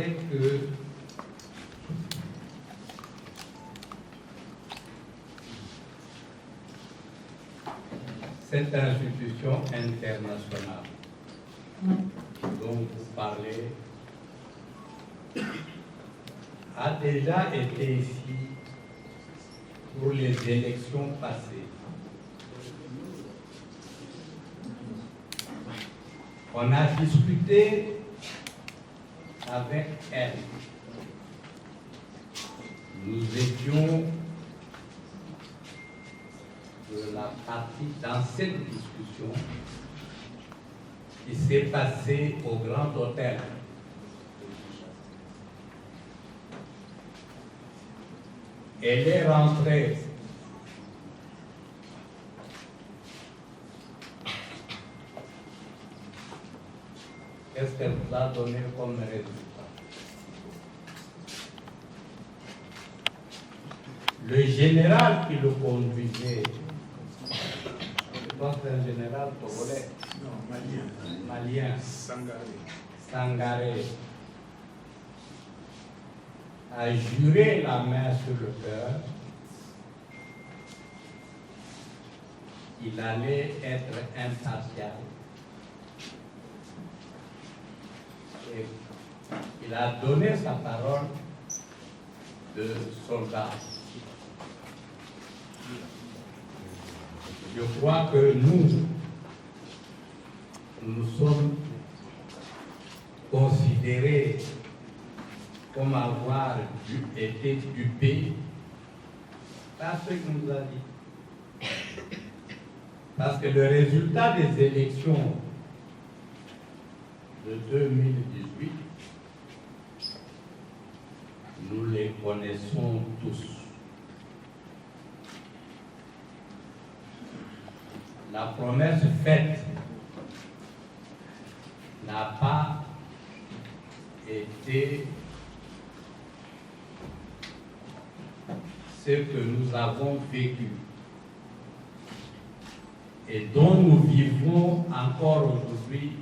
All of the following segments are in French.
constater que cette institution internationale dont vous parlez a déjà été ici pour les élections passées. On a discuté avec elle. Nous étions de la partie dans cette discussion qui s'est passée au Grand Hôtel. Elle est rentrée qu'est-ce qu'elle vous a donné comme résultat? Le général qui le conduisait, je pense que c'est un général togolais. Non, malien. Sangaré. A juré la main sur le cœur qu'il allait être impartial. Et il a donné sa parole de soldat. Je crois que nous sommes considérés comme avoir été dupés par ce qu'il nous a dit. Parce que le résultat des élections de 2018, nous les connaissons tous. La promesse faite n'a pas été ce que nous avons vécu et dont nous vivons encore aujourd'hui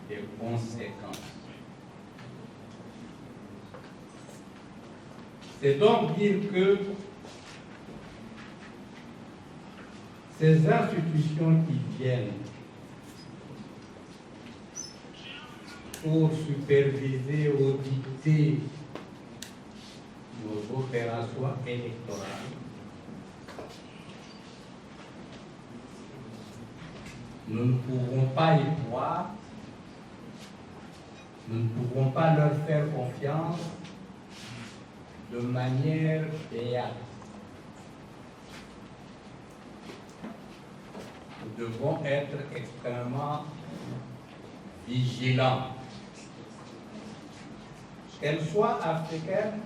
des conséquences. C'est donc dire que ces institutions qui viennent pour superviser, auditer nos opérations électorales, nous ne pouvons pas y croire, nous ne pouvons pas leur faire confiance de manière béate. Nous devons être extrêmement vigilants. Qu'elles soient africaines,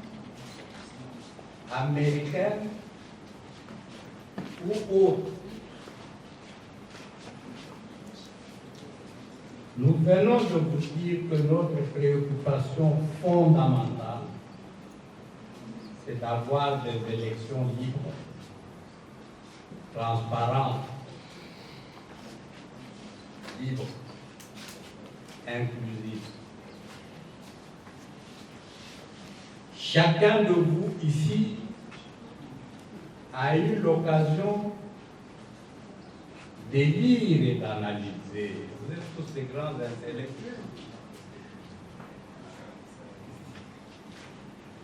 américaines ou autres. Nous venons de vous dire que notre préoccupation fondamentale, c'est d'avoir des élections libres, transparentes, libres, inclusives. Chacun de vous ici a eu l'occasion de lire et d'analyser. Vous êtes tous des grands intellectuels.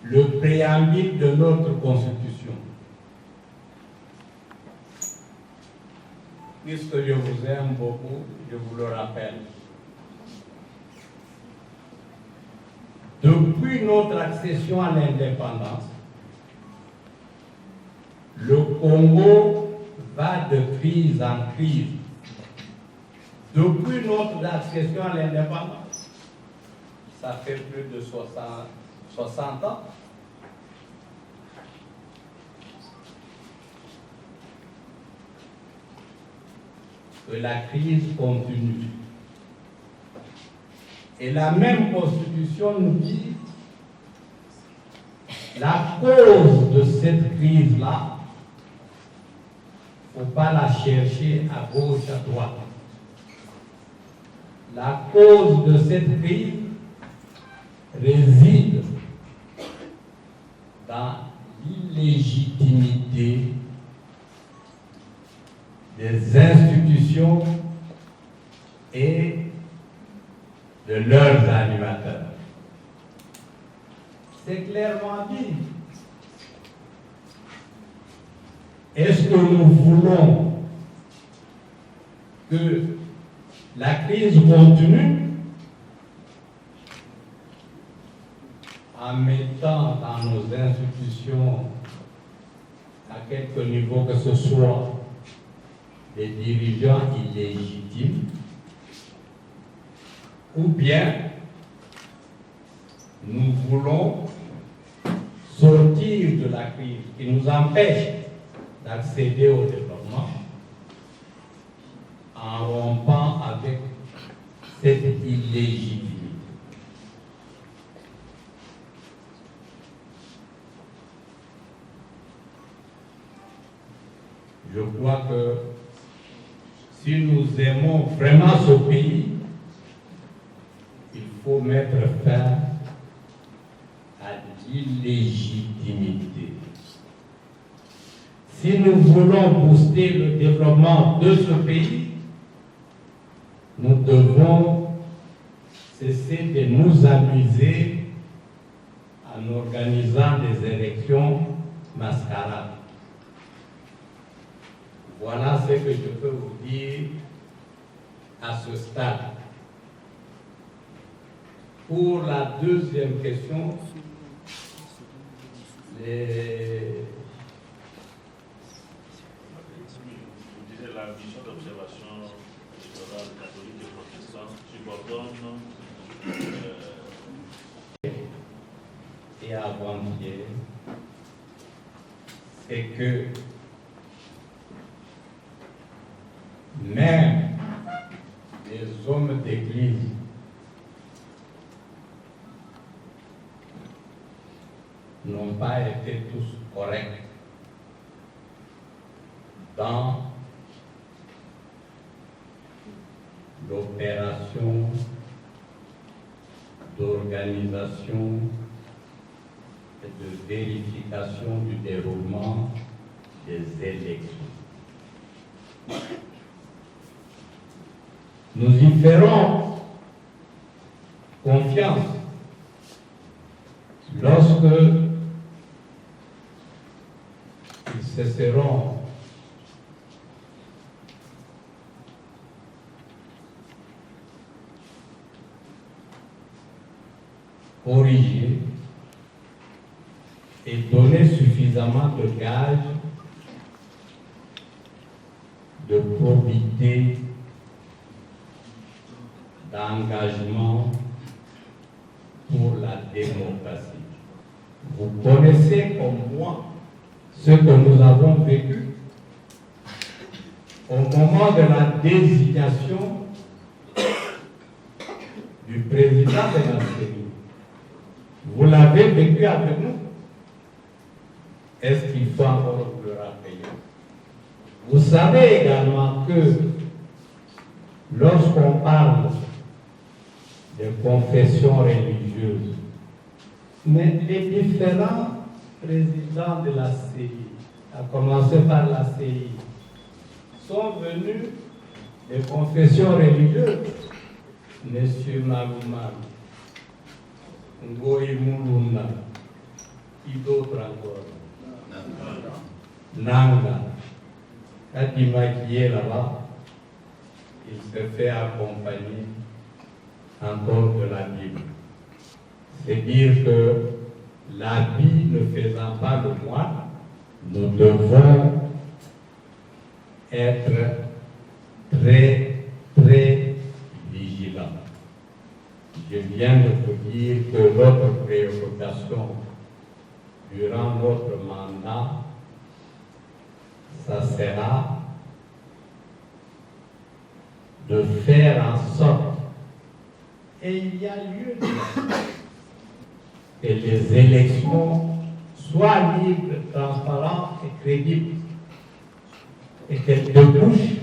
Le préambule de notre Constitution. Puisque je vous aime beaucoup, je vous le rappelle. Depuis notre accession à l'indépendance, le Congo va de crise en crise. Depuis notre accession à l'indépendance, ça fait plus de 60 ans, que la crise continue. Et la même Constitution nous dit la cause de cette crise-là, il ne faut pas la chercher à gauche, à droite. La cause de cette crise, réside dans l'illégitimité des institutions et de leurs animateurs. C'est clairement dit. Est-ce que nous voulons que la crise continue en mettant dans nos institutions, à quelque niveau que ce soit, des dirigeants illégitimes, ou bien nous voulons sortir de la crise qui nous empêche d'accéder au développement en rompant avec cette illégitimité. Je crois que si nous aimons vraiment ce pays, il faut mettre fin à l'illégitimité. Si nous voulons booster le développement de ce pays, nous devons cesser de nous amuser en organisant des élections mascarades. Voilà ce que je peux vous dire à ce stade. Pour la deuxième question, la mission d'observation électorale catholique et protestante subordonne et avant-hier, c'est que même les hommes d'église n'ont pas été tous corrects dans l'opération d'organisation et de vérification du déroulement des élections. Nous y ferons confiance lorsque ils cesseront corriger et donner suffisamment de gages de probité, d'engagement pour la démocratie. Vous connaissez comme moi ce que nous avons vécu au moment de la désignation du président de la CENI. Vous l'avez vécu avec nous. Est-ce qu'il faut encore le rappeler? Vous savez également que lorsqu'on parle de confession religieuse, mais les différents présidents de la CI, à commencer par la CI, sont venus de confession religieuse. Monsieur Magouma, Ngoï Moulouna, qui d'autre encore? Nanga. Quand il maquillait là-bas, il se fait accompagner encore de la Bible. C'est dire que l'habit ne faisant pas le moine, nous devons être très, très vigilants. Je viens de vous dire que notre préoccupation durant notre mandat, ça sera de faire en sorte, et il y a lieu de que les élections soient libres, transparentes et crédibles, et qu'elles débouchent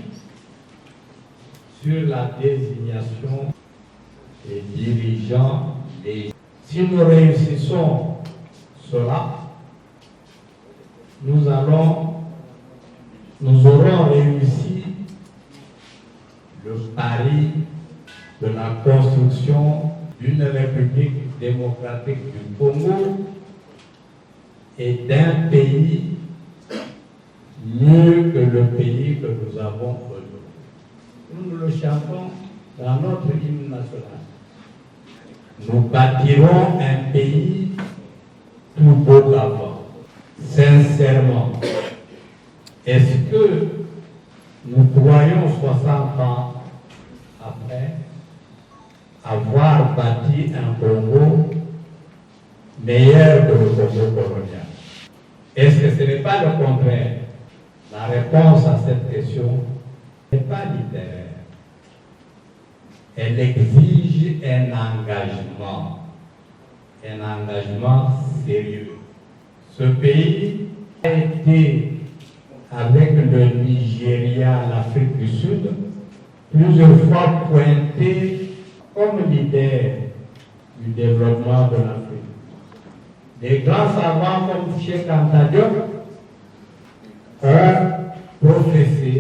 sur la désignation des dirigeants. Si nous réussissons cela, nous aurons réussi le pari de la construction d'une République démocratique du Congo et d'un pays mieux que le pays que nous avons aujourd'hui. Nous le chantons dans notre hymne national. Nous bâtirons un pays plus beau qu'avant. Sincèrement, est-ce que nous pourrions 60 ans après avoir bâti un Congo meilleur que le Congo colonial? Est-ce que ce n'est pas le contraire? La réponse à cette question n'est pas littéraire. Elle exige un engagement sérieux. Ce pays a été, avec le Nigeria, l'Afrique du Sud, plusieurs fois pointé comme leader du développement de l'Afrique. Des grands savants comme Cheikh Anta Diop ont professé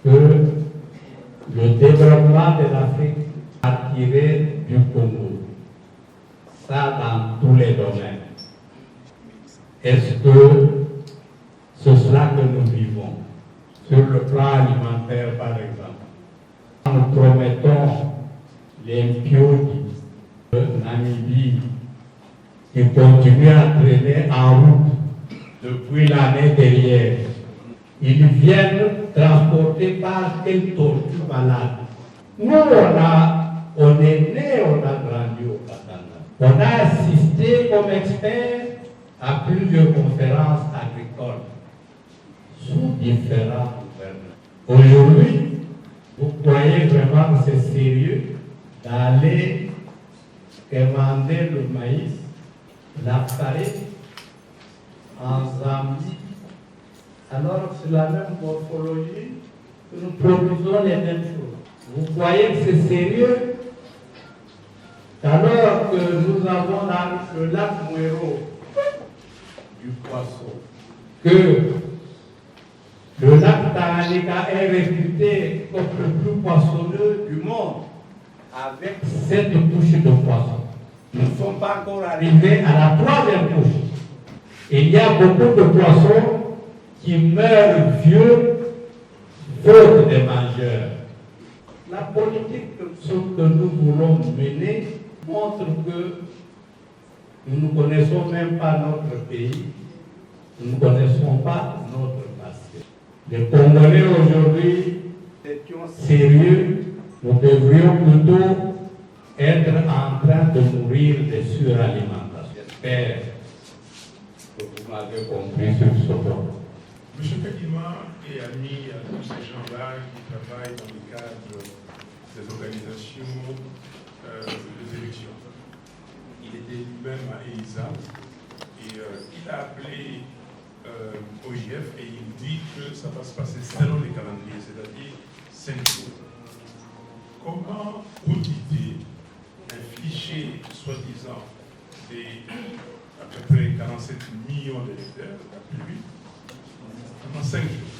que le développement de l'Afrique partirait du Congo. Ça dans tous les domaines. Est-ce que c'est cela que nous vivons? Sur le plan alimentaire, par exemple, nous promettons les Mpiodi de Namibie qui continuent à traîner en route depuis l'année dernière. Ils viennent transportés par quelle tortue malade. Nous, on est né, on a grandi au Katanga. On a assisté comme expert à plusieurs conférences agricoles sous différents gouvernements. Aujourd'hui, vous croyez vraiment que c'est sérieux d'aller commander le maïs, la farine en Zambie, alors c'est la même morphologie que nous produisons les mêmes choses? Vous croyez que c'est sérieux? Alors que nous avons dans le lac Mouero du poisson, que le lac Tanganyika est réputé comme le plus poissonneux du monde, avec 7 couches de poissons. Nous ne sommes pas encore arrivés à la 3e couche. Il y a beaucoup de poissons qui meurent vieux, faute de mangeurs. La politique que nous voulons mener montre que nous ne connaissons même pas notre pays, nous ne connaissons pas notre passé. Les Congolais aujourd'hui, étions sérieux, nous devrions plutôt être en train de mourir de suralimentation. J'espère que vous m'avez compris sur ce point. M. Kadima est ami à tous ces gens-là qui travaillent dans le cadre des organisations des élections. Il était lui-même à EISA et il a appelé OIF et il dit que ça va se passer selon les calendriers, c'est-à-dire 5 jours. Comment auditer un fichier soi-disant d'à peu près 47 millions d'électeurs, pendant 5 jours,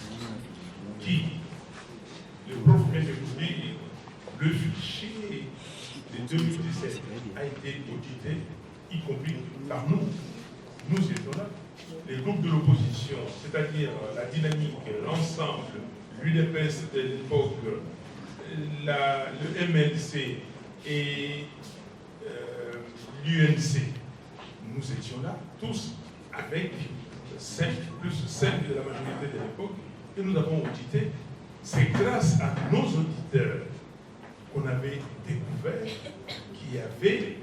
qui, le prof vient de vous dire, le fichier de 2017 a été audité, y compris par nous. Nous étions là. Les groupes de l'opposition, c'est-à-dire la dynamique, l'ensemble, l'UDPS de l'époque, le MLC et l'UNC, nous étions là, tous avec 5 plus 5 de la majorité de l'époque, et nous avons audité. C'est grâce à nos auditeurs qu'on avait découvert qu'il y avait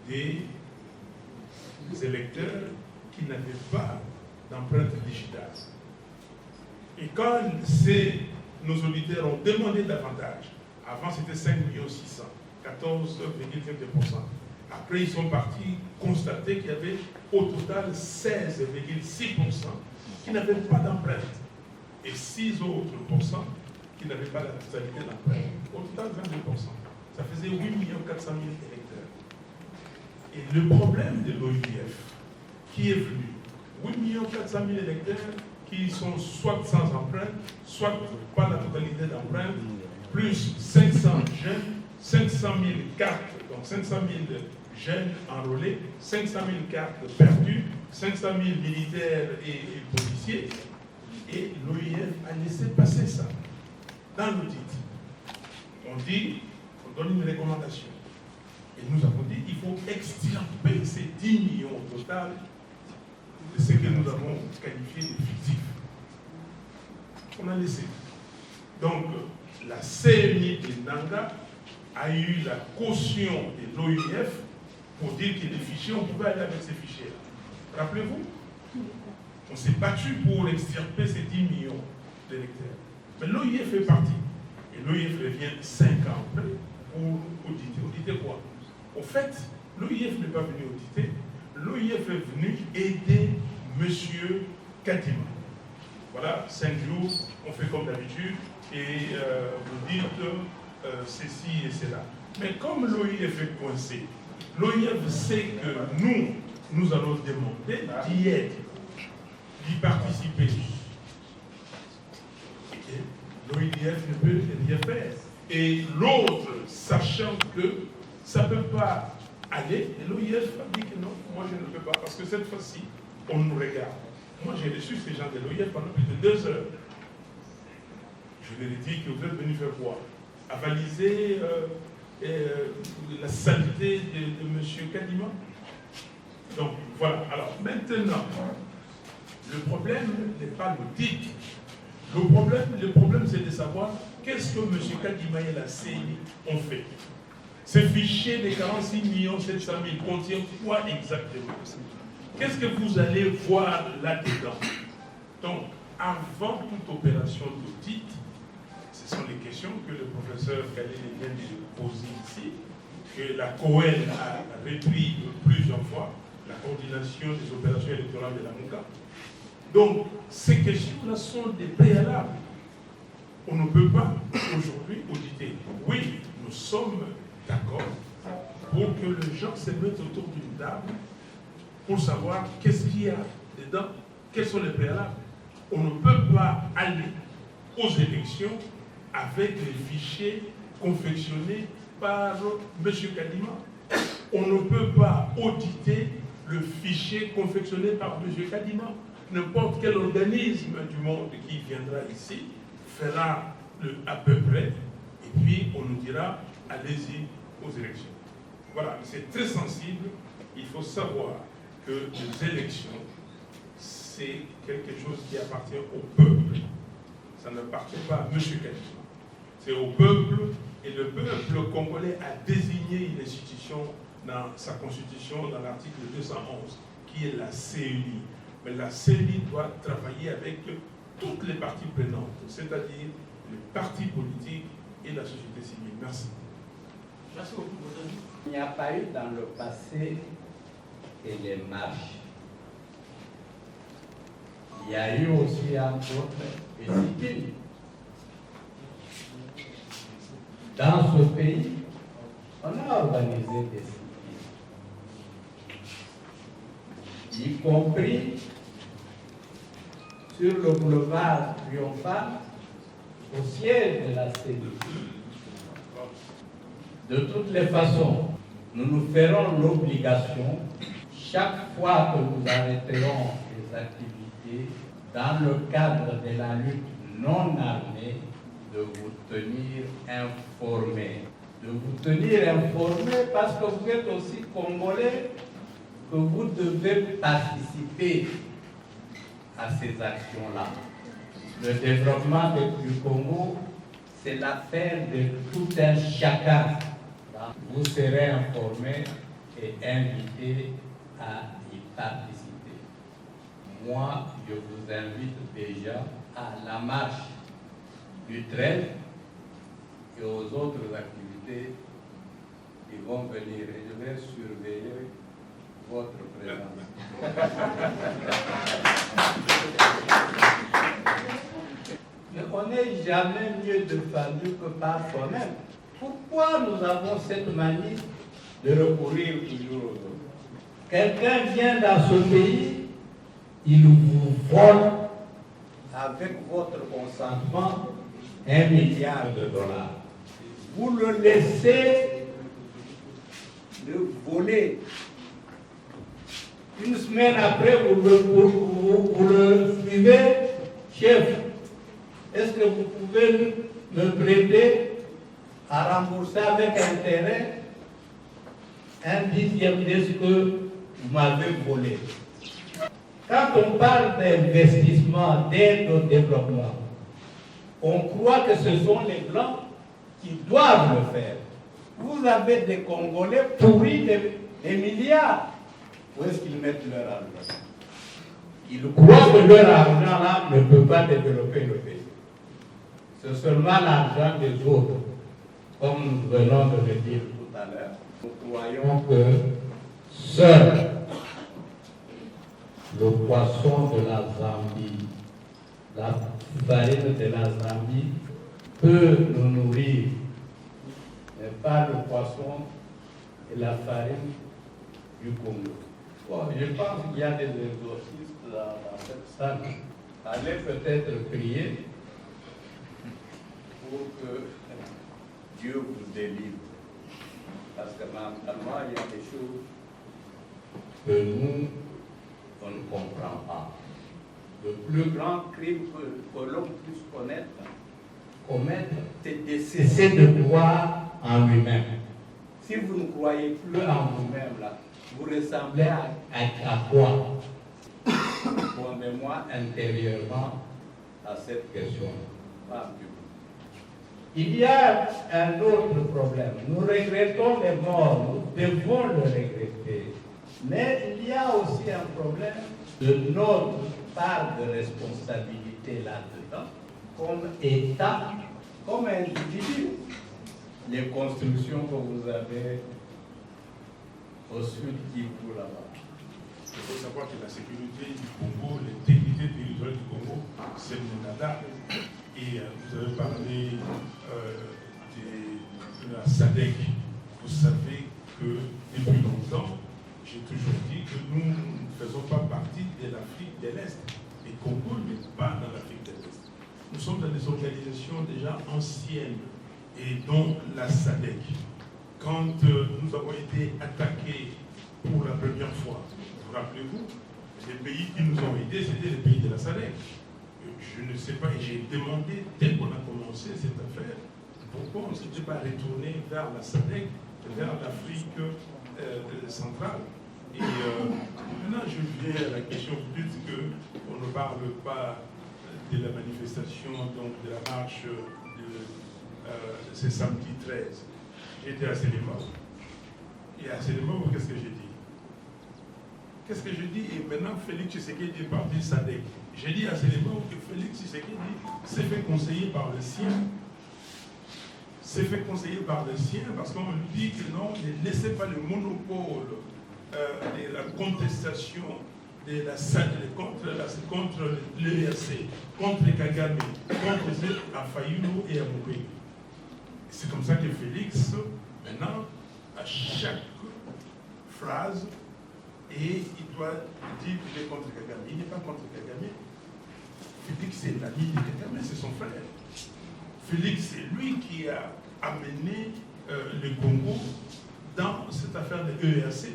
des électeurs qui n'avaient pas d'empreinte digitale. Et quand nos auditeurs ont demandé davantage, avant c'était 5 600 14,22%. Après, ils sont partis constater qu'il y avait au total 16,6% qui n'avaient pas d'empreinte et 6 autres pourcents qui n'avaient pas la totalité d'empreinte. Au total, 22%. Ça faisait 8 400 000 électeurs. Et le problème de l'OIF, qui est venu, 8 400 000 électeurs qui sont soit sans empreinte, soit pas la totalité d'empreinte, plus 500 jeunes, 500 000 cartes, donc 500 000 jeunes enrôlés, 500 000 cartes perdues, 500 000 militaires et policiers. Et l'OIF a laissé passer ça. Dans l'audit, on dit, on donne une recommandation. Et nous avons dit qu'il faut extirper ces 10 millions au total de ce que nous avons qualifié de fictif. On a laissé. Donc, la CNI de Nanga a eu la caution de l'OIF pour dire que les fichiers, on pouvait aller avec ces fichiers-là. Rappelez-vous, on s'est battu pour extirper ces 10 millions d'électeurs. Mais l'OIF est parti. Et l'OIF revient 5 ans après pour auditer. Auditer quoi? Au fait, l'OIF n'est pas venu auditer. L'OIF est venu aider M. Kadima. Voilà, 5 jours, on fait comme d'habitude, et vous dites ceci et cela. Mais comme l'OIF est coincé, l'OIF sait que nous allons demander d'y être, d'y participer. L'OIF ne peut rien faire. Et l'autre, sachant que ça ne peut pas aller, et l'OIF a dit que non, moi je ne peux pas, parce que cette fois-ci, on nous regarde. Moi j'ai reçu ces gens de l'OIF pendant plus de 2 heures. Je leur ai dit que vous êtes venus faire quoi? Avaliser la saleté de M. Kadima. Donc voilà. Alors maintenant, le problème n'est pas l'audit. Le problème c'est de savoir qu'est-ce que M. Kadima et la CNI ont fait. Ce fichier de 46 700 000 contient quoi exactement? Qu'est-ce que vous allez voir là-dedans? Donc, avant toute opération d'audit, ce sont les questions que le professeur Khalil vient de poser ici, que la COEL a repris plusieurs fois, la coordination des opérations électorales de la MOCA. Donc, ces questions-là sont des préalables. On ne peut pas aujourd'hui auditer. Oui, nous sommes d'accord pour que les gens se mettent autour d'une table pour savoir qu'est-ce qu'il y a dedans, quels sont les préalables. On ne peut pas aller aux élections avec les fichiers confectionnés par M. Kadima. On ne peut pas auditer le fichier confectionné par M. Kadima. N'importe quel organisme du monde qui viendra ici fera à peu près, et puis on nous dira, allez-y aux élections. Voilà, c'est très sensible. Il faut savoir que les élections, c'est quelque chose qui appartient au peuple. Ça n'appartient pas à M. Kadima. C'est au peuple, et le peuple congolais a désigné une institution dans sa constitution, dans l'article 211, qui est la CNI. Mais la CNI doit travailler avec toutes les parties prenantes, c'est-à-dire les partis politiques et la société civile. Merci. Merci beaucoup. Il n'y a pas eu dans le passé que les marches. Il y a eu aussi un autre sit-in. Dans ce pays, on a organisé des sit-in, y compris sur le boulevard Triomphal, au siège de la CENI. De toutes les façons, nous nous ferons l'obligation, chaque fois que nous arrêterons les activités, dans le cadre de la lutte non armée, de vous tenir informés. De vous tenir informés parce que vous êtes aussi Congolais, que vous devez participer à ces actions-là. Le développement du Congo, c'est l'affaire de tout un chacun. Vous serez informés et invités à y participer. Moi, je vous invite déjà à la marche du 13 et aux autres activités qui vont venir. Et je vais surveiller votre présence. Mais on n'est jamais mieux défendu que par soi-même. Pourquoi nous avons cette manie de recourir toujours aux autres? quelqu'un vient dans ce pays, il vous vole avec votre consentement $1 milliard. Vous le laissez le voler. Une semaine après, vous le suivez, chef. Est-ce que vous pouvez me prêter à rembourser avec intérêt 1/10 de ce que vous m'avez volé? Quand on parle d'investissement, d'aide au développement, on croit que ce sont les Blancs qui doivent le faire. Vous avez des Congolais pourris des milliards. Où est-ce qu'ils mettent leur argent? Ils croient que leur argent-là ne peut pas développer le pays. C'est seulement l'argent des autres. Comme nous venons de le dire tout à l'heure, nous croyons que seul le poisson de la Zambie, la farine de la Zambie peut nous nourrir, mais pas le poisson et la farine du Congo. Bon, je pense qu'il y a des exorcistes dans cette salle. Allez peut-être prier pour que Dieu vous délivre. Parce que mentalement, il y a des choses que nous, on ne comprend pas. Le plus grand crime que l'homme puisse commettre, c'est de cesser de croire en lui-même. Si vous ne croyez plus en vous-même, là, vous ressemblez à quoi? Répondez-moi intérieurement à cette question. Il y a un autre problème. Nous regrettons les morts, nous devons le regretter. Mais il y a aussi un problème de notre part de responsabilité là-dedans, comme État, comme individu. Les constructions que vous avez au sud Kivu là-bas. Il faut savoir que la sécurité du Congo, l'intégrité territoriale du Congo, c'est monada. Et vous avez parlé de la SADC. Vous savez que depuis longtemps, j'ai toujours dit que nous ne faisons pas partie de l'Afrique de l'Est. Et Congo n'est pas dans l'Afrique de l'Est. Nous sommes dans des organisations déjà anciennes, et dont la SADC. Quand nous avons été attaqués pour la première fois, vous rappelez-vous, les pays qui nous ont aidés, c'était les pays de la SADC. Je ne sais pas, et j'ai demandé, dès qu'on a commencé cette affaire, pourquoi on ne s'était pas retourné vers la SADC, vers l'Afrique centrale. Et maintenant, je viens à la question, vous dites qu'on ne parle pas de la manifestation, donc de la marche c'est samedi 13. J'étais à Sénéma. Et à Sénéma, qu'est-ce que j'ai dit? Qu'est-ce que j'ai dit? Et maintenant, Félix Tshisekedi est parti de SADC. J'ai dit à Sénéma que Félix Tshisekedi s'est fait conseiller par le sien. S'est fait conseiller par le sien parce qu'on lui dit que non, ne laissez pas le monopole de la contestation de la SADC contre l'ERC, contre Kagame, contre Afayulu et Amoué. C'est comme ça que Félix, maintenant, à chaque phrase, et il doit dire qu'il est contre Kagame. Il n'est pas contre Kagame. Félix, c'est l'ami de Kagame, c'est son frère. Félix, c'est lui qui a amené le Congo dans cette affaire de l'ERC.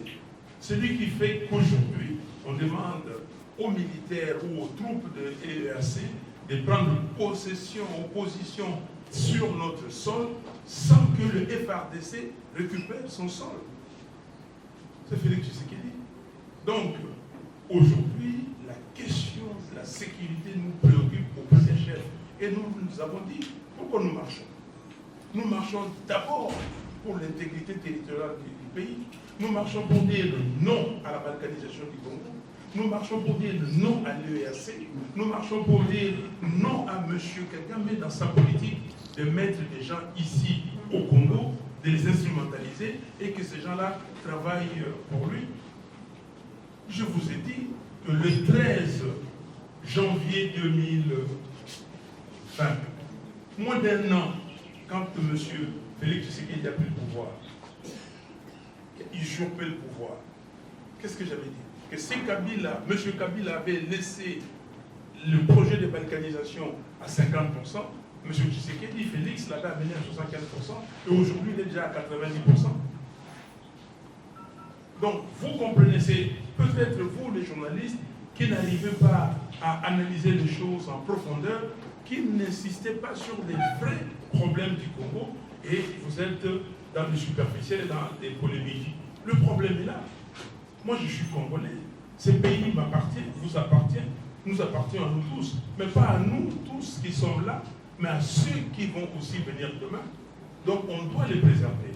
C'est lui qui fait qu'aujourd'hui, on demande aux militaires ou aux troupes de l'ERC de prendre possession, opposition sur notre sol sans que le FRDC récupère son sol. C'est Félix Tshisekedi. Donc, aujourd'hui, la question de la sécurité nous préoccupe au premier chef. Et nous avons dit, pourquoi nous marchons? Nous marchons d'abord pour l'intégrité territoriale du pays. Nous marchons pour dire non à la balkanisation du Congo. Nous marchons pour dire non à l'ERC. Nous marchons pour dire non à M. Kagame dans sa politique de mettre des gens ici au Congo, de les instrumentaliser et que ces gens-là travaillent pour lui. Je vous ai dit que le 13 janvier 2020, moins d'un an, quand M. Félix Tshisekedi a pris le pouvoir, il usurpait le pouvoir. qu'est-ce que j'avais dit? Que si Kabila, M. Kabila avait laissé le projet de balkanisation à 50%, M. Tshisekedi, Félix l'avait amené à 75%, et aujourd'hui il est déjà à 90%. Donc vous comprenez, c'est peut-être vous les journalistes qui n'arrivez pas à analyser les choses en profondeur, qui n'insistez pas sur les vrais problèmes du Congo, et vous êtes dans le superficiel et dans des polémiques. Le problème est là. Moi je suis congolais, ce pays m'appartient, vous appartient, nous appartient à nous tous, mais pas à nous tous qui sommes là, mais à ceux qui vont aussi venir demain. Donc on doit les préserver.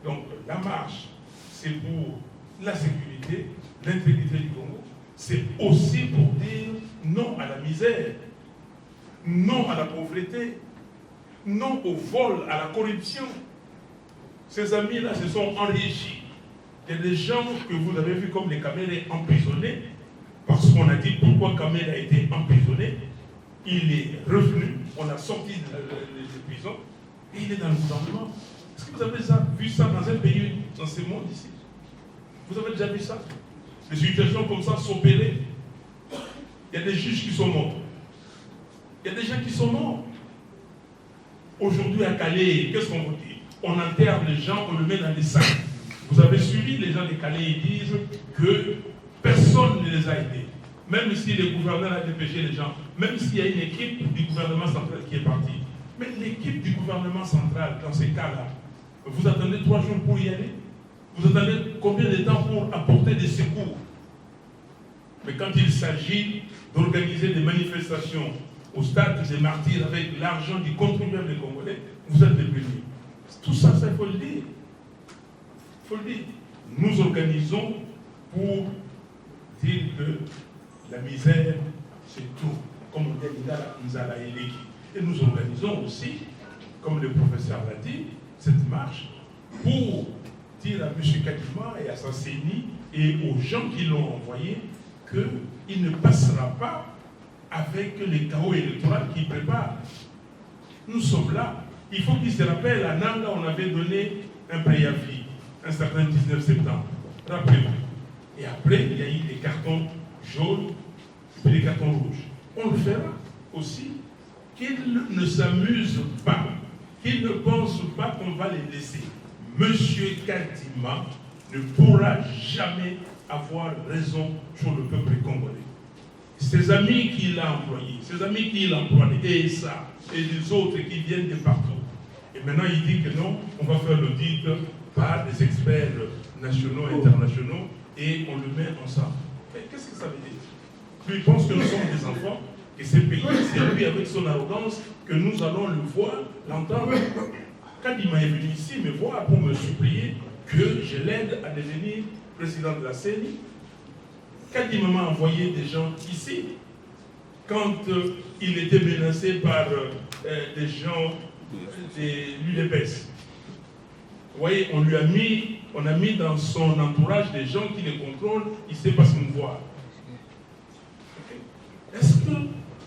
Donc la marche, c'est pour la sécurité, l'intégrité du Congo, c'est aussi pour dire non à la misère, non à la pauvreté, non au vol, à la corruption. Ces amis-là se sont enrichis. Il y a des gens que vous avez vus comme les Kamérés emprisonnés, parce qu'on a dit pourquoi Kaméré a été emprisonné. Il est revenu, on a sorti de prison, et il est dans le gouvernement. Est-ce que vous avez vu ça dans un pays, dans ce monde ici? Vous avez déjà vu ça? Des situations comme ça s'opérer. Il y a des juges qui sont morts. Il y a des gens qui sont morts. Aujourd'hui à Calais, qu'est-ce qu'on vous dit? On enterre les gens, on le met dans des sacs. Vous avez suivi, les gens de Calais, ils disent que personne ne les a aidés. Même si le gouverneur a dépêché les gens, même s'il y a une équipe du gouvernement central qui est partie. Mais l'équipe du gouvernement central, dans ces cas-là, vous attendez 3 jours pour y aller? Vous attendez combien de temps pour apporter des secours? Mais quand il s'agit d'organiser des manifestations au stade des martyrs avec l'argent du contribuable congolais, vous êtes démunis. Tout ça, il faut le dire. Il faut le dire. Nous organisons pour dire que la misère, c'est tout. Comme on dit, et nous organisons aussi, comme le professeur l'a dit, cette marche pour dire à M. Kadima et à sa CENI et aux gens qui l'ont envoyé qu'il ne passera pas avec les chaos électoraux qu'il prépare. Nous sommes là. Il faut qu'il se rappelle, à Nanga, on avait donné un préavis, un certain 19 septembre. Rappelez-vous. Et après, il y a eu des cartons jaunes et des cartons rouges. On le fera aussi. Qu'ils ne s'amusent pas, qu'ils ne pensent pas qu'on va les laisser. Monsieur Kadima ne pourra jamais avoir raison sur le peuple congolais. Ses amis qu'il a employés, ses amis qu'il emploie, et ça, et les autres qui viennent de partout. Et maintenant, il dit que non, on va faire l'audit par des experts nationaux et internationaux, et on le met ensemble. Mais qu'est-ce que ça veut dire? Lui, il pense que nous sommes des enfants, et ce pays, c'est lui avec son arrogance que nous allons le voir, l'entendre. Kadima est venu ici me voir pour me supplier que je l'aide à devenir président de la CENI. Kadima m'a envoyé des gens ici. Quand il était menacé par des gens de l'UDPS. Vous voyez, on a mis dans son entourage des gens qui le contrôlent, il ne sait pas se mouvoir. Est-ce que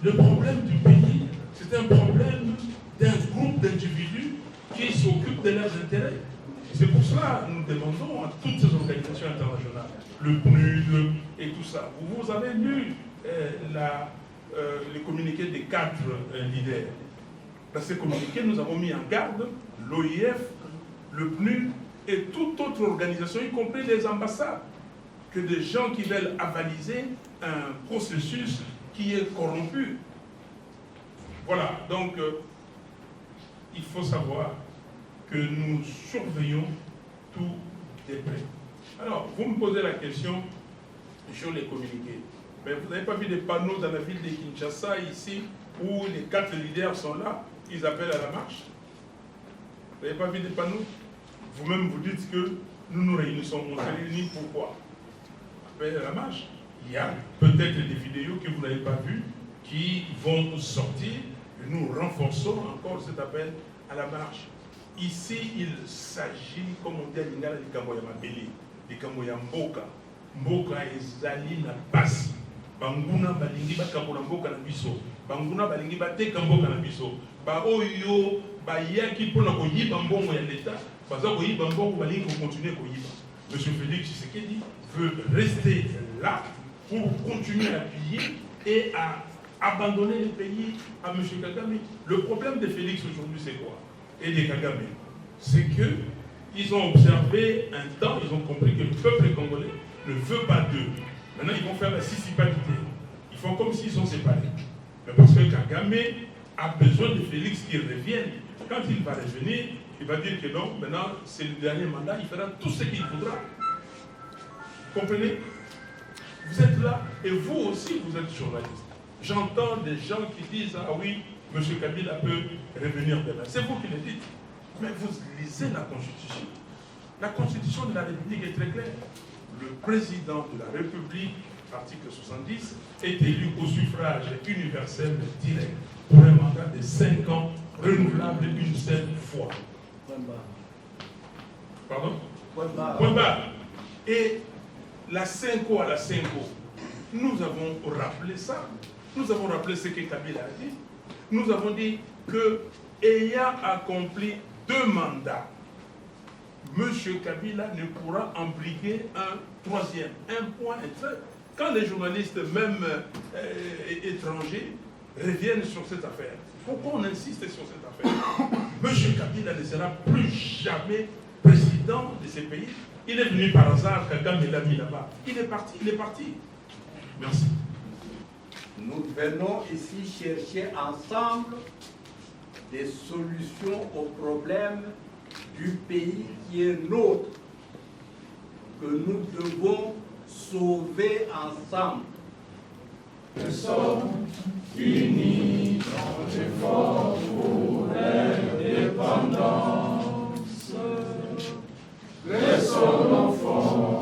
le problème du pays, c'est un problème d'un groupe d'individus qui s'occupent de leurs intérêts? C'est pour cela que nous demandons à toutes ces organisations internationales, le PNUD et tout ça. Vous avez lu le communiqué des 4 leaders. Dans ces communiqués, nous avons mis en garde l'OIF, le PNUD et toute autre organisation, y compris les ambassades, que des gens qui veulent avaliser un processus qui est corrompu. Voilà, donc il faut savoir que nous surveillons tout de près. Alors, vous me posez la question sur les communiqués. Mais vous n'avez pas vu des panneaux dans la ville de Kinshasa, ici, où les 4 leaders sont là, ils appellent à la marche? Vous n'avez pas vu des panneaux? Vous-même, vous dites que nous nous réunissons. On se réunit pourquoi? Appel à la marche. Il y a peut-être des vidéos que vous n'avez pas vues qui vont sortir et nous renforçons encore cet appel à la marche. Ici, il s'agit, comme on dit à Lingala, du Kamboya Mabeli, du Kamboya Mboka. Mboka ezali na pasi. Banguna balingi bakabola mboka na biso. Banguna balingi bateka mboka na biso. Ba oyo bayaki mpona koyiba mbongo ya l'État, baza koyiba mbongo balingi continuer koyiba. M. Félix Tshisekedi veut rester là pour continuer à appuyer et à abandonner le pays à M. Kagame. Le problème de Félix aujourd'hui, c'est quoi? Et de Kagame, c'est qu'ils ont observé un temps, ils ont compris que le peuple congolais ne veut pas d'eux. Maintenant, ils vont faire la scisipalité. Ils font comme s'ils sont séparés. Mais parce que Kagame a besoin de Félix qui revienne. Quand il va revenir, il va dire que non, maintenant c'est le dernier mandat, il fera tout ce qu'il voudra. Comprenez? Vous êtes là et vous aussi vous êtes journaliste. J'entends des gens qui disent ah oui, M. Kabila peut revenir demain. C'est vous qui le dites. Mais vous lisez la Constitution. La Constitution de la République est très claire. Le président de la République, article 70, est élu au suffrage universel direct pour un mandat de 5 ans, renouvelable une seule fois. Pardon? Point barre. Et la 5 ans à la 5 ans, nous avons rappelé ça. Nous avons rappelé ce que Kabila a dit. Nous avons dit que, ayant accompli 2 mandats, M. Kabila ne pourra imbriquer un 3e. Un point, un trait. Quand les journalistes, même étrangers, reviennent sur cette affaire, pourquoi on insiste sur cette affaire? M. Kabila ne sera plus jamais président de ces pays. Il est venu par hasard, Kagame l'a mis là-bas. Il est parti. Merci. Nous venons ici chercher ensemble des solutions aux problèmes du pays qui est nôtre, que nous devons sauver ensemble. Nous sommes unis dans l'effort pour l'indépendance. Laissons l'enfant